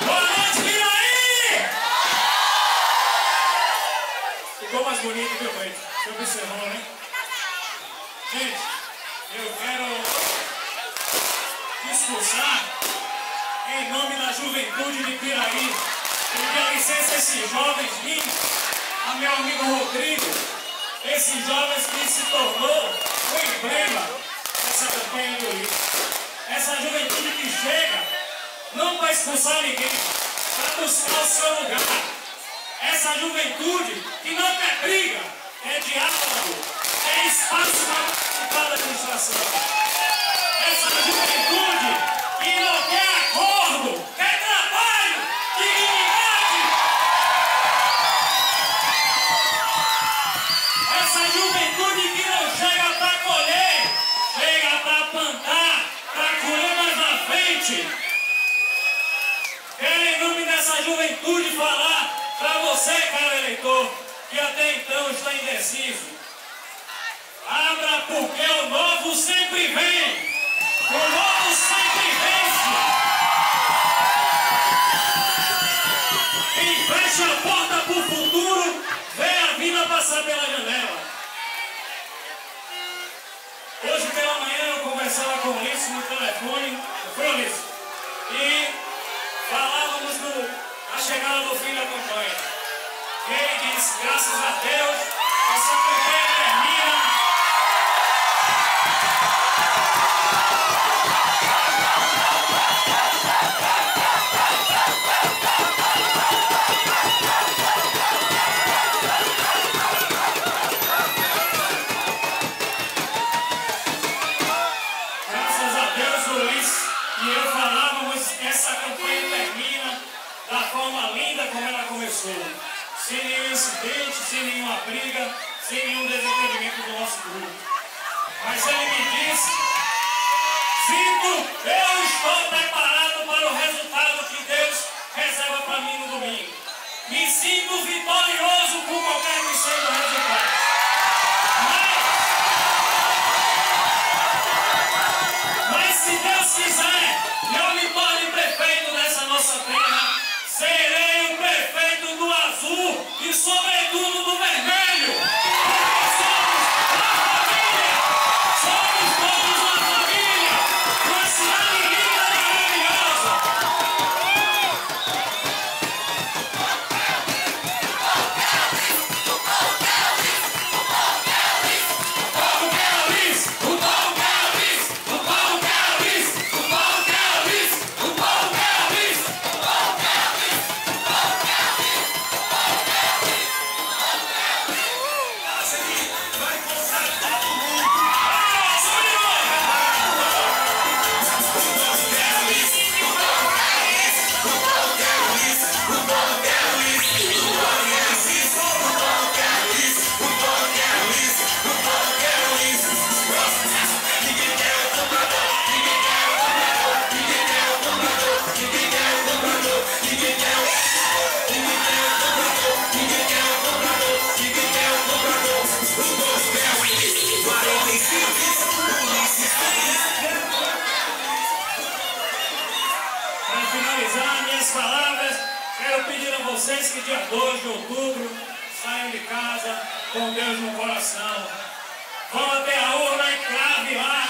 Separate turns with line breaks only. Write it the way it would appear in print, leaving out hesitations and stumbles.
Boa noite, Piraí! Ficou mais bonito, viu, gente? Você observou, né? Gente, eu quero discursar em nome da juventude de Piraí. Pedir licença a esses jovens lindos, a meu amigo Rodrigo, esses jovens que se tornou o emblema dessa campanha de Ulisses. Essa juventude que chega não para expulsar ninguém, para buscar o seu lugar. Essa juventude que não quer briga, é diálogo, é espaço para participar da administração. Essa juventude que não quer acordo, quer trabalho, dignidade. Essa juventude que não chega para colher, chega para plantar, para colher mais na frente. Quero, em nome dessa juventude, falar para você, caro eleitor, que até então está indeciso. Abra, porque o novo sempre vem. O novo sempre vence. Quem fecha a porta para o futuro, vê a vida passar pela janela. Hoje pela manhã eu conversava com o Ulisses no telefone, foi Ulisses, e falávamos da chegada do fim da campanha. E ele disse, graças a Deus, essa campanha termina. Graças a Deus, Ulisses e eu falávamos, essa campanha termina da forma linda como ela começou. Sem nenhum incidente, sem nenhuma briga, sem nenhum desentendimento do nosso grupo. Mas ele me disse, Zito, eu estou preparado para o resultado que Deus reserva para mim no domingo. Me sinto vitorioso por qualquer que seja o resultado. Mas se Deus quiser, eu me torne prefeito dessa nossa terra, serei o prefeito do azul e sobretudo do vermelho. Porque somos uma família, somos todos uma família, uma cidade linda da finalizar minhas palavras, quero pedir a vocês que dia 2 de outubro saiam de casa com Deus no coração. Vão até a urna e crave lá